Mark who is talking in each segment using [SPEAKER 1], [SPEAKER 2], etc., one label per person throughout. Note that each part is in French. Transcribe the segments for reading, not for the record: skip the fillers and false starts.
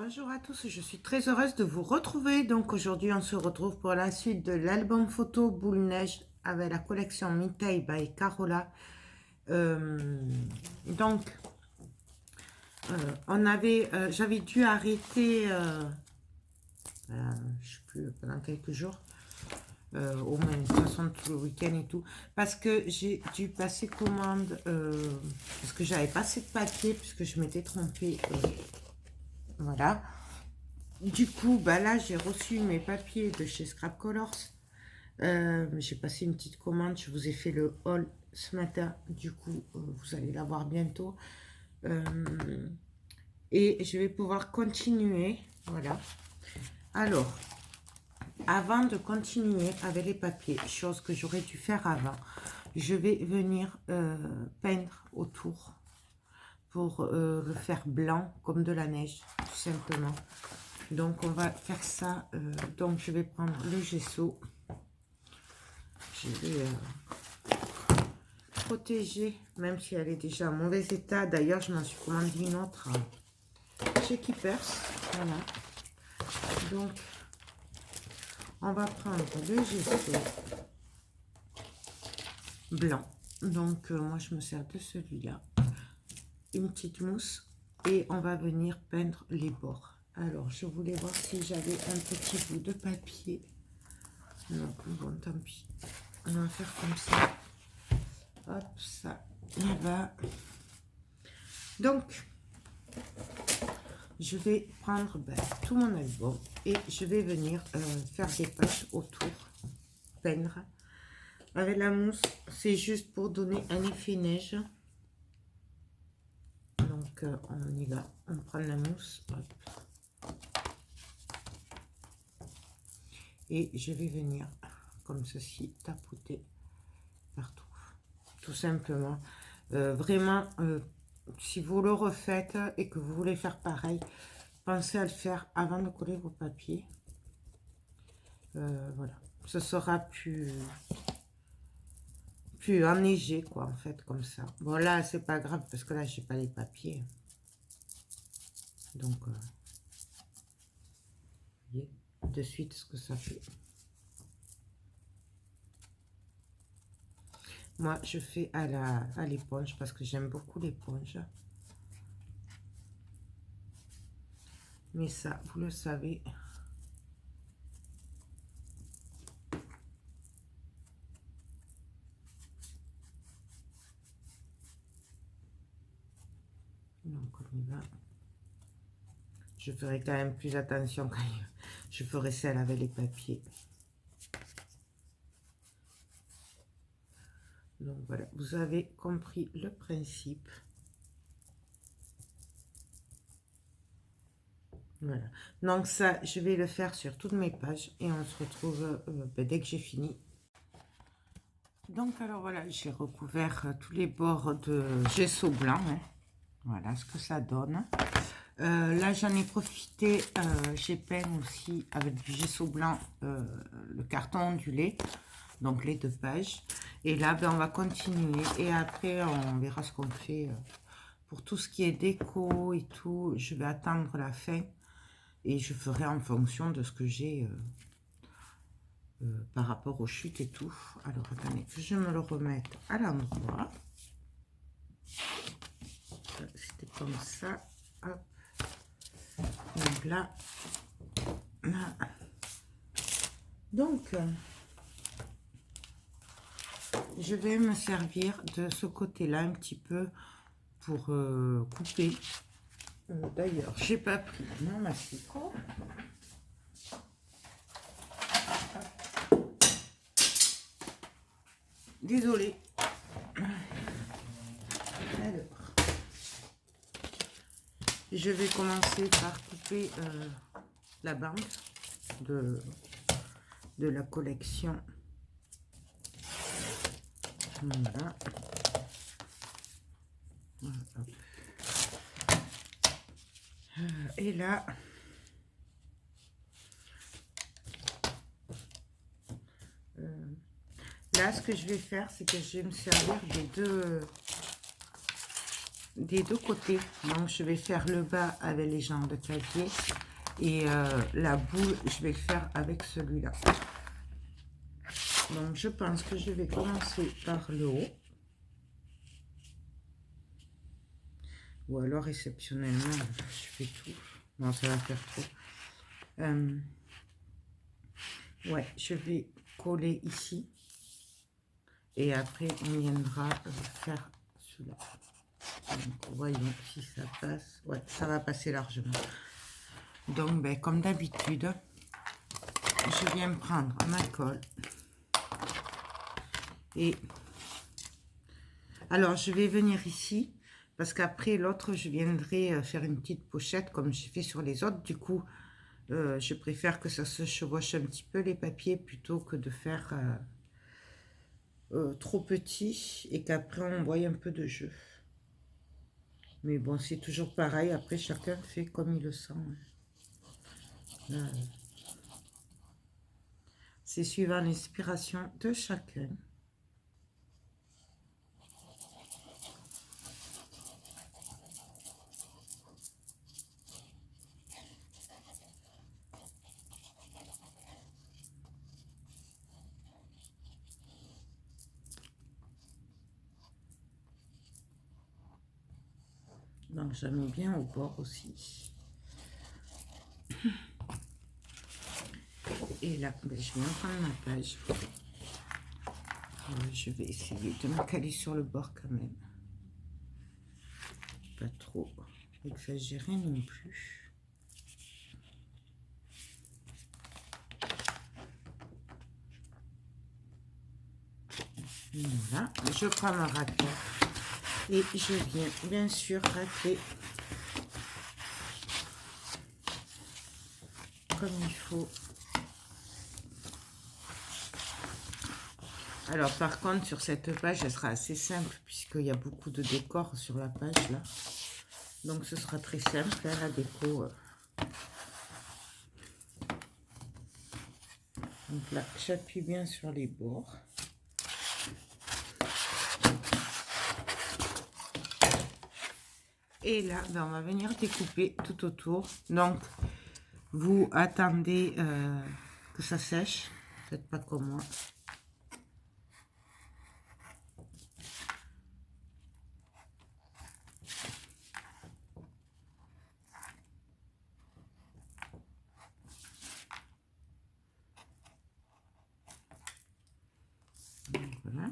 [SPEAKER 1] Bonjour à tous, je suis très heureuse de vous retrouver. Donc aujourd'hui, on se retrouve pour la suite de l'album photo Boule Neige avec la collection Mitaï by Carola. Donc, j'avais dû arrêter, je sais plus, pendant quelques jours, au moins de toute façon tout le week-end et tout, parce que j'ai dû passer commande, parce que j'avais pas assez de papier, puisque je m'étais trompée, voilà. Du coup, bah là, j'ai reçu mes papiers de chez Scrap Colors. J'ai passé une petite commande. Je vous ai fait le haul ce matin. Du coup, vous allez l'avoir bientôt. Et je vais pouvoir continuer. Voilà. Alors, avant de continuer avec les papiers, chose que j'aurais dû faire avant, je vais venir peindre autour pour le faire blanc comme de la neige, tout simplement. Donc on va faire ça. Donc je vais prendre le gesso. Je vais protéger, même si elle est déjà en mauvais état. D'ailleurs, je m'en suis commandé une autre chez Keepers. Voilà. Donc on va prendre le gesso blanc. Donc moi je me sers de celui-là. Une petite mousse. Et on va venir peindre les bords. Alors, je voulais voir si j'avais un petit bout de papier. Non, bon, tant pis. On va faire comme ça. Hop, ça, là-bas. Donc, je vais prendre tout mon album et je vais venir faire des pages autour, peindre. Avec la mousse, c'est juste pour donner un effet neige. Donc, on y va. On prend la mousse. Hop. Et je vais venir comme ceci tapoter partout, tout simplement. Vraiment, si vous le refaites et que vous voulez faire pareil, pensez à le faire avant de coller vos papiers. Voilà, ce sera plus enneigé, quoi, en fait, comme ça. Bon, là, c'est pas grave parce que là, j'ai pas les papiers. Donc, vous voyez de suite ce que ça fait. Moi, je fais à l'éponge parce que j'aime beaucoup l'éponge. Mais ça, vous le savez. Donc, on y va. Je ferai quand même plus attention quand je ferai celle avec les papiers. Donc, voilà. Vous avez compris le principe. Voilà. Donc ça, je vais le faire sur toutes mes pages et on se retrouve dès que j'ai fini. Donc alors voilà, j'ai recouvert tous les bords de gesso blanc. Hein. Voilà ce que ça donne. Là, j'en ai profité. J'ai peint aussi avec du gesso blanc le carton ondulé. Donc les 2 pages. Et là, on va continuer. Et après, on verra ce qu'on fait. Pour tout ce qui est déco et tout, je vais attendre la fin. Et je ferai en fonction de ce que j'ai par rapport aux chutes et tout. Alors, attendez que je me le remette à l'endroit. C'était comme ça. Hop. Donc là. Donc, je vais me servir de ce côté-là un petit peu pour couper. D'ailleurs, j'ai pas pris mon massicot. Désolée. Alors, je vais commencer par couper la bande de la collection. Voilà. Et là, ce que je vais faire, c'est que je vais me servir des des deux côtés. Donc je vais faire le bas avec les genres de casier et la boule je vais le faire avec celui-là. Donc je pense que je vais commencer par le haut, ou alors exceptionnellement je fais tout. Non, ça va faire trop. Ouais, je vais coller ici et après on viendra faire celui-là. Voyons si ça passe. Ouais, ça va passer largement. Donc ben, comme d'habitude, je viens prendre ma colle et alors je vais venir ici parce qu'après l'autre je viendrai faire une petite pochette comme j'ai fait sur les autres. Du coup je préfère que ça se chevauche un petit peu les papiers plutôt que de faire trop petit et qu'après on voit un peu de jeu. Mais bon, c'est toujours pareil, après chacun fait comme il le sent. C'est suivant l'inspiration de chacun. Donc j'en mets bien au bord aussi. Et là, ben, je viens prendre ma page. Je vais essayer de me caler sur le bord quand même. Pas trop exagérer non plus. Voilà, je prends ma raclette et je viens bien sûr racler comme il faut. Alors par contre sur cette page elle sera assez simple puisqu'il y a beaucoup de décors sur la page là, donc ce sera très simple hein, la déco. Donc là j'appuie bien sur les bords. Et là ben, on va venir découper tout autour. Donc vous attendez que ça sèche, faites pas comme moi. Voilà.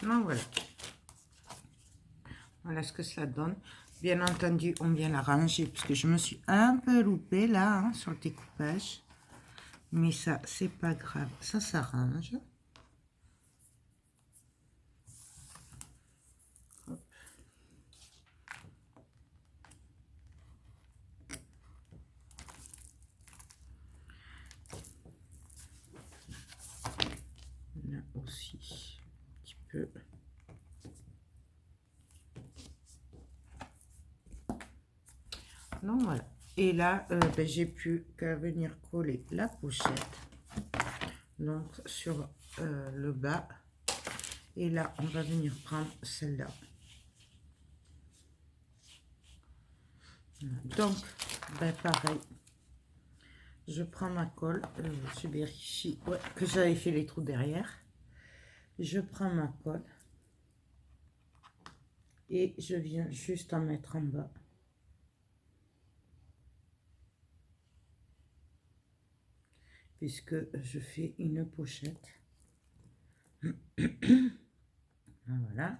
[SPEAKER 1] Donc voilà. Voilà ce que ça donne. Bien entendu, on vient l'arranger parce que je me suis un peu loupée là hein, sur le découpage. Mais ça, c'est pas grave, ça s'arrange. Là aussi, un petit peu. Donc voilà. Et là, ben, j'ai pu venir coller la pochette. Donc sur le bas. Et là, on va venir prendre celle-là. Donc, ben, pareil. Je prends ma colle. Je vérifie ouais, que j'avais fait les trous derrière. Je prends ma colle. Et je viens juste en mettre en bas. Puisque je fais une pochette. Voilà.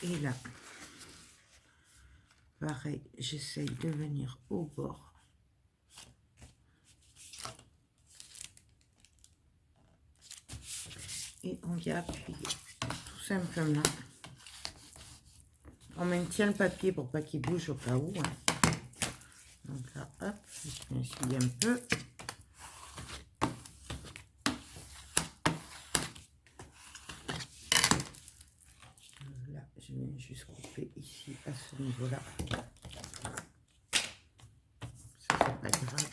[SPEAKER 1] Et là, pareil, j'essaye de venir au bord. et on vient appuyer tout simplement. On maintient le papier pour pas qu'il bouge au cas où. Hein. Donc là, hop, je m'essuie un peu. Là, je viens juste couper ici à ce niveau-là. Ça, c'est pas grave.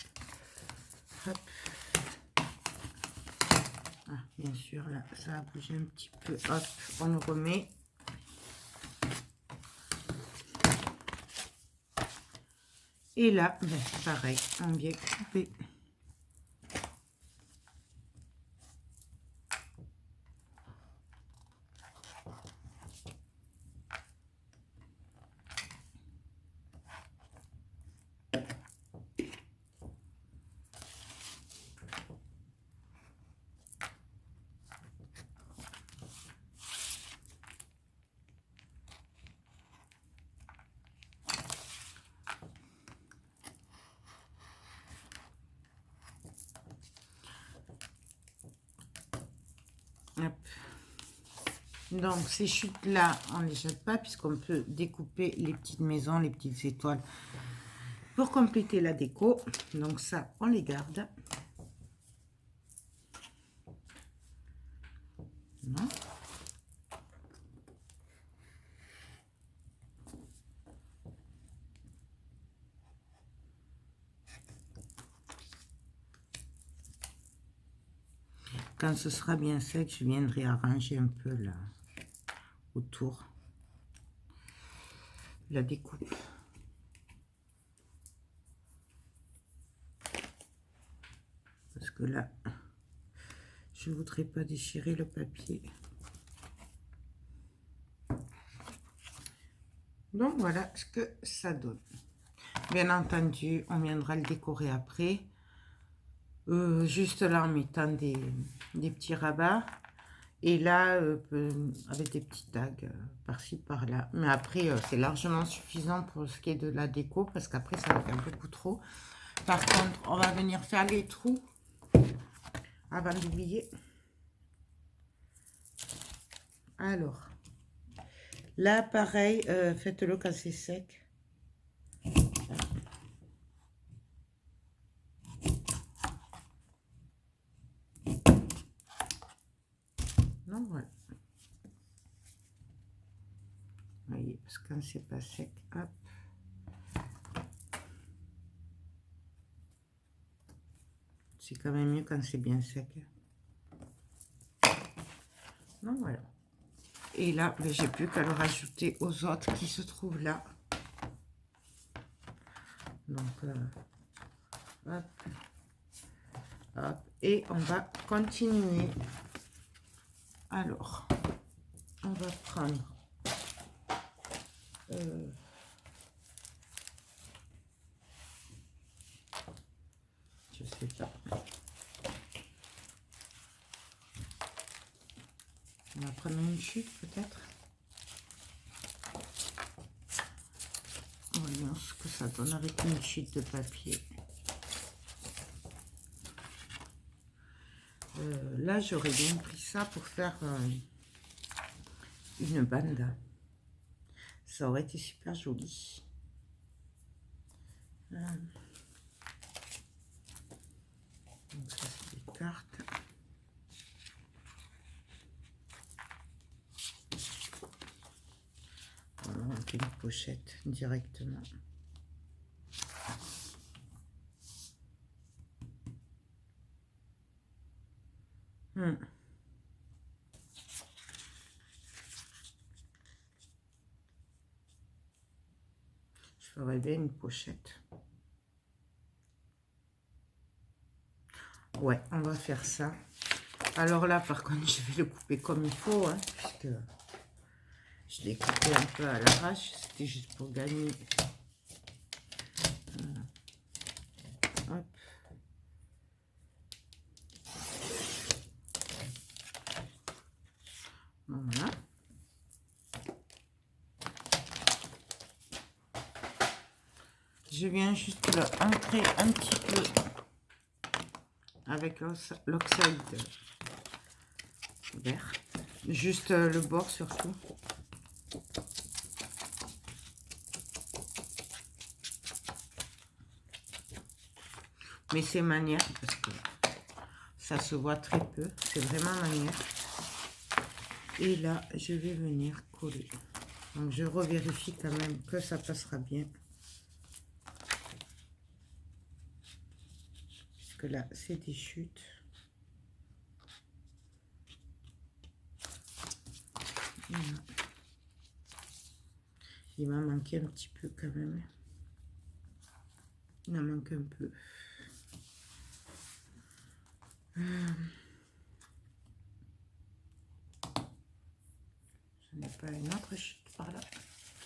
[SPEAKER 1] Hop. Ah, bien sûr, là, ça a bougé un petit peu. Hop, on le remet. Et là, ben, pareil, on vient couper. Hop. Donc ces chutes là on ne les jette pas puisqu'on peut découper les petites maisons, les petites étoiles pour compléter la déco. Donc ça on les garde. Non. Quand ce sera bien sec, je viendrai arranger un peu là autour la découpe. Parce que là, je ne voudrais pas déchirer le papier. Donc voilà ce que ça donne. Bien entendu, on viendra le décorer après. Juste là en mettant des petits rabats. Et là, avec des petits tags par-ci, par-là. Mais après, c'est largement suffisant pour ce qui est de la déco, parce qu'après, ça va faire beaucoup trop. Par contre, on va venir faire les trous avant d'oublier. Alors, là, pareil, faites-le quand c'est sec. Donc, voilà. Vous voyez, parce que quand c'est pas sec, hop. C'est quand même mieux quand c'est bien sec. Donc voilà. Et là, ben, j'ai plus qu'à le rajouter aux autres qui se trouvent là. Donc, hop, hop. Et on va continuer. Alors, on va prendre... je sais pas. On va prendre une chute peut-être. Voyons ce que ça donne avec une chute de papier. Là, j'aurais bien pris ça pour faire une bande. Ça aurait été super joli. Donc ça, c'est des cartes. Voilà, on fait une pochette directement. Je ferais bien une pochette. Ouais, on va faire ça. Alors là, par contre, je vais le couper comme il faut, hein, puisque je l'ai coupé un peu à l'arrache. C'était juste pour gagner. Voilà. Hop. Voilà. Je viens juste le ancrer un petit peu avec l'oxyde recouvert. Juste le bord surtout. Mais c'est manière parce que ça se voit très peu. C'est vraiment manière. Et là, je vais venir coller. Donc, je revérifie quand même que ça passera bien. Puisque là, c'est des chutes. Voilà. Il m'a manqué un petit peu quand même. Il en manque un peu. Je n'ai pas une autre chute par là.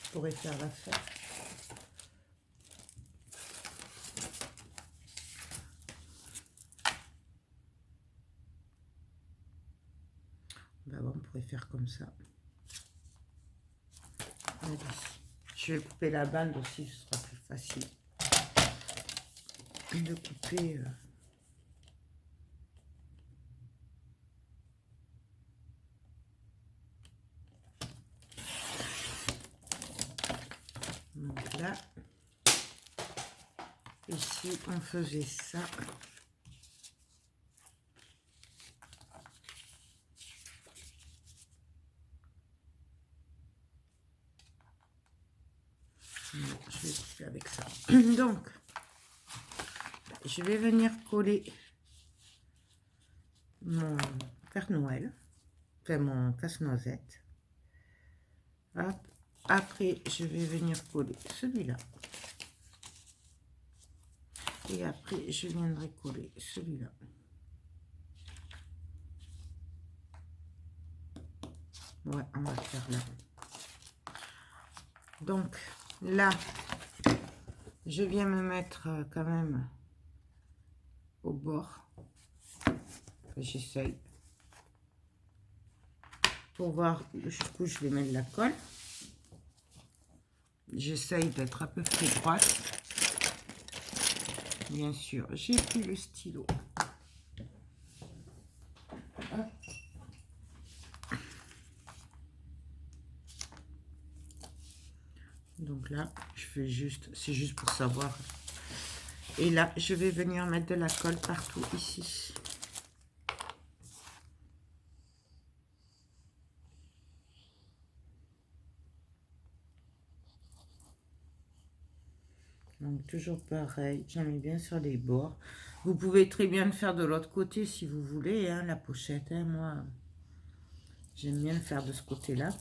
[SPEAKER 1] Je pourrais faire l'affaire. Ben bon, on pourrait faire comme ça. Allez. Je vais couper la bande aussi, ce sera plus facile de couper. Donc là, ici, on faisait ça. Je vais couper avec ça. Donc, je vais venir coller mon Père Noël, enfin mon casse-noisette. Hop. Après, je vais venir coller celui-là. Et après, je viendrai coller celui-là. Ouais, on va faire là. Donc, là, je viens me mettre quand même au bord. J'essaye. Pour voir jusqu'où je vais mettre la colle. J'essaye d'être à peu près droite. Bien sûr, j'ai pris le stylo. Donc là, je fais juste, c'est juste pour savoir. Et là, je vais venir mettre de la colle partout ici. Donc toujours pareil, j'en mets bien sur les bords. Vous pouvez très bien le faire de l'autre côté si vous voulez, hein, la pochette. Hein, moi, j'aime bien le faire de ce côté-là.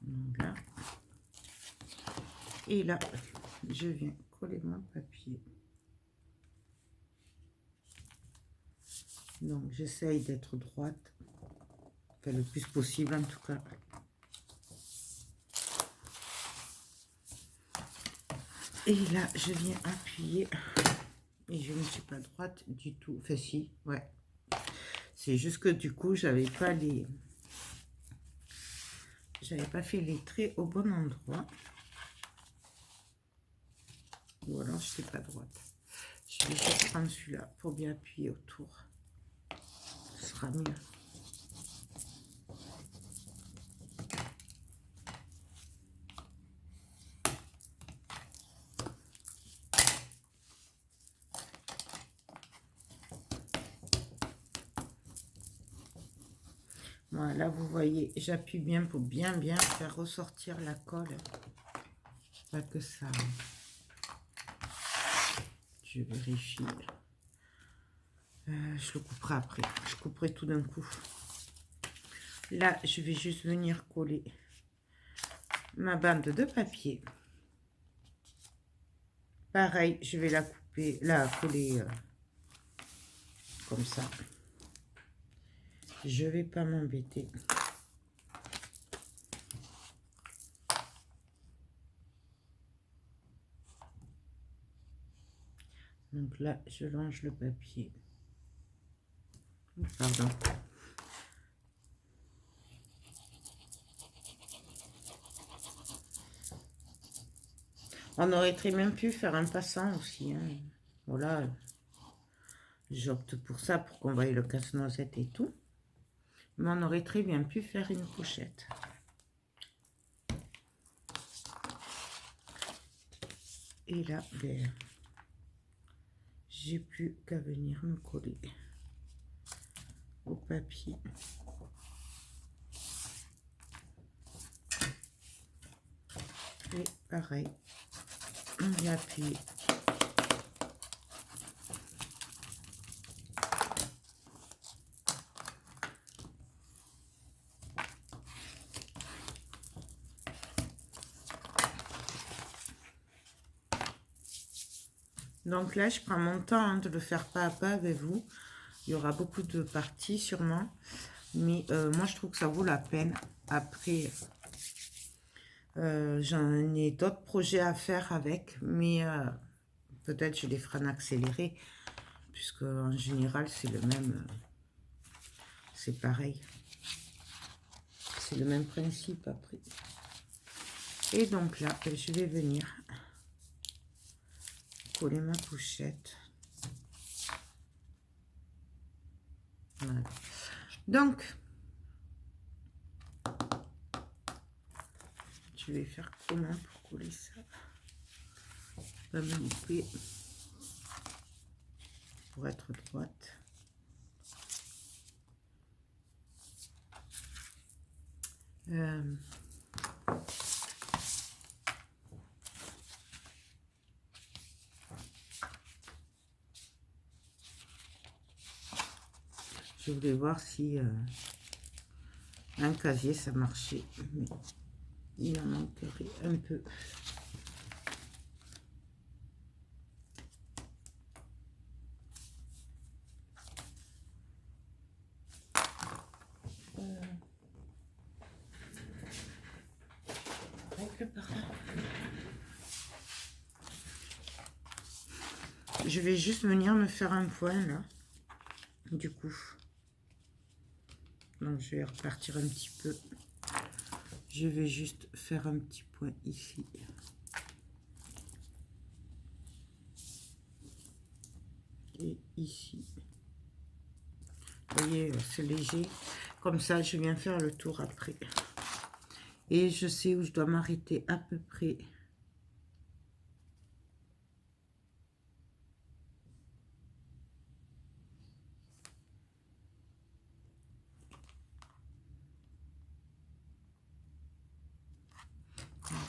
[SPEAKER 1] Donc là. Et là, je viens coller mon papier. Donc j'essaye d'être droite, enfin le plus possible en tout cas. Et là, je viens appuyer. Et je ne suis pas droite du tout. Enfin si, ouais. C'est juste que du coup, j'avais pas fait les traits au bon endroit. Ou alors, je ne suis pas droite. Je vais juste prendre celui-là pour bien appuyer autour. Ce sera mieux. Voilà, vous voyez, j'appuie bien pour bien faire ressortir la colle. Pas que ça. Je vérifie. Je le couperai après. Je couperai tout d'un coup. Là, je vais juste venir coller ma bande de papier. Pareil, je vais la couper, la coller comme ça. Je vais pas m'embêter. Donc là, je longe le papier. Pardon. On aurait très bien pu faire un passant aussi. Hein. Voilà. J'opte pour ça, pour qu'on voie le casse-noisette et tout. Mais on aurait très bien pu faire une pochette. Et là, ben, j'ai plus qu'à venir me coller au papier. Et pareil, on appuie. Donc là, je prends mon temps hein, de le faire pas à pas avec vous. Il y aura beaucoup de parties sûrement. Mais moi, je trouve que ça vaut la peine. Après, j'en ai d'autres projets à faire avec. Mais peut-être je les ferai en accéléré. Puisque en général, c'est le même. C'est pareil. C'est le même principe après. Et donc là, je vais venir coller ma pochette. Voilà. Donc, je vais faire comment pour coller ça. Pas me louper pour être droite. Je voulais voir si un casier ça marchait, mais il en manquerait un peu. Je vais juste venir me faire un point là, du coup. Donc je vais repartir un petit peu. Je vais juste faire un petit point ici. Et ici. Vous voyez, c'est léger. Comme ça, je viens faire le tour après. Et je sais où je dois m'arrêter à peu près.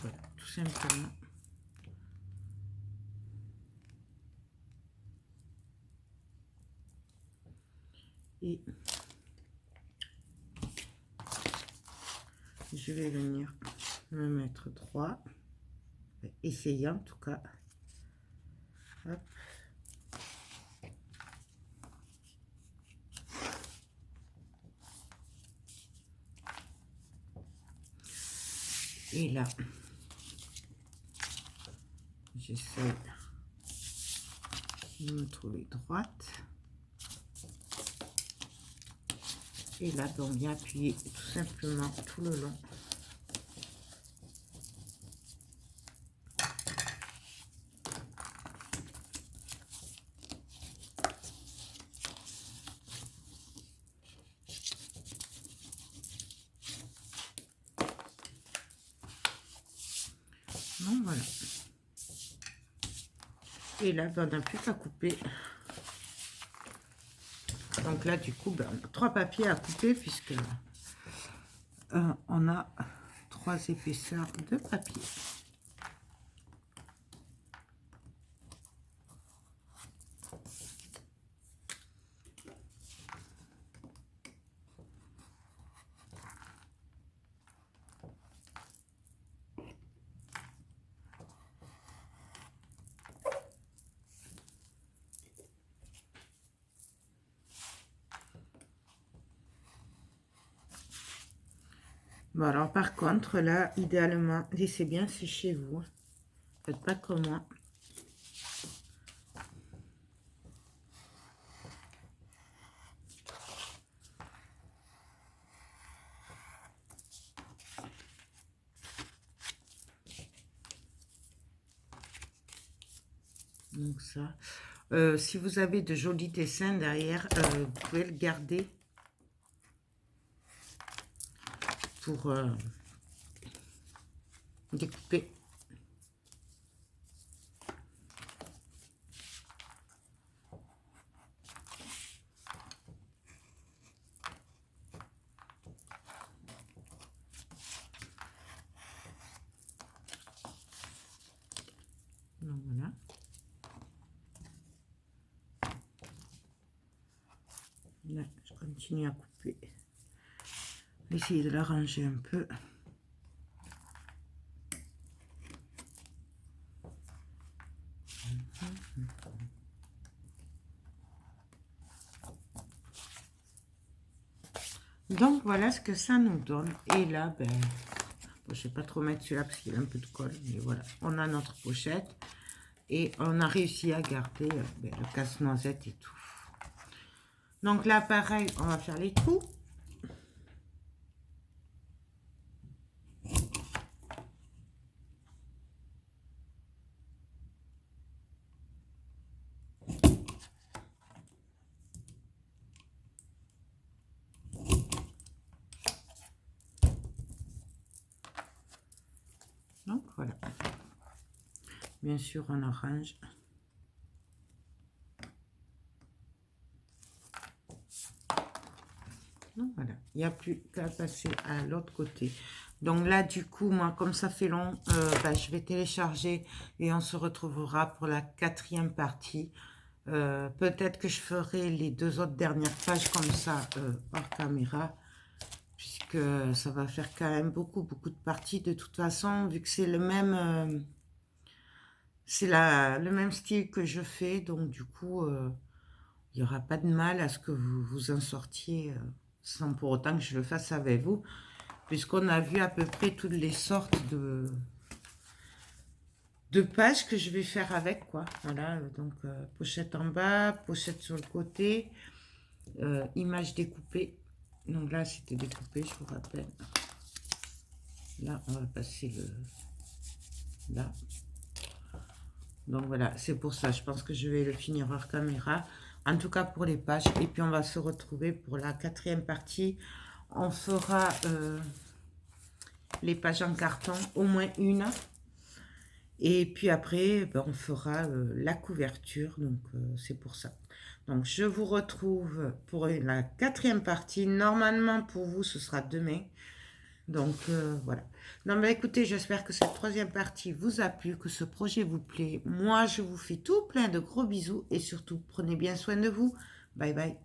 [SPEAKER 1] Voilà, tout simplement. Et je vais venir me mettre droit. Essayer en tout cas. Hop. Et là, j'essaie de me trouver droite. Et là, on vient appuyer tout simplement tout le long. Donc voilà. Et là, on n'a plus qu'à couper. Donc là, du coup, ben, on a 3 papiers à couper puisque on a 3 épaisseurs de papier. Bon, alors par contre, là, idéalement, laissez bien sécher vous. Faites pas comme moi. Donc ça. Si vous avez de jolis dessins derrière, vous pouvez le garder pour découper. Donc voilà. Là, je continue à couper. Essayer de l'arranger un peu. Donc voilà ce que ça nous donne. Et là, ben, bon, je ne vais pas trop mettre celui-là parce qu'il y a un peu de colle. Mais voilà, on a notre pochette. Et on a réussi à garder ben, le casse-noisette et tout. Donc là, pareil, on va faire les trous. Donc voilà. Bien sûr, on arrange. Donc voilà, il n'y a plus qu'à passer à l'autre côté. Donc là, du coup, moi, comme ça fait long, bah, je vais télécharger et on se retrouvera pour la 4e partie. Peut-être que je ferai les 2 autres dernières pages comme ça hors caméra, puisque ça va faire quand même beaucoup de parties. De toute façon, vu que c'est le même, le même style que je fais, donc du coup, il n'y aura pas de mal à ce que vous vous en sortiez sans pour autant que je le fasse avec vous, puisqu'on a vu à peu près toutes les sortes de pages que je vais faire avec, quoi. Voilà, donc pochette en bas, pochette sur le côté, image découpée. Donc là, c'était découpé, je vous rappelle. Là, on va passer le... là. Donc voilà, c'est pour ça. Je pense que je vais le finir hors caméra. En tout cas pour les pages. Et puis on va se retrouver pour la 4e partie. On fera les pages en carton, au moins une. Et puis après, ben, on fera la couverture. Donc c'est pour ça. Donc je vous retrouve pour la 4e partie. Normalement pour vous, ce sera demain. Donc voilà. Non mais écoutez, j'espère que cette 3e partie vous a plu, que ce projet vous plaît. Moi, je vous fais tout plein de gros bisous et surtout, prenez bien soin de vous. Bye bye.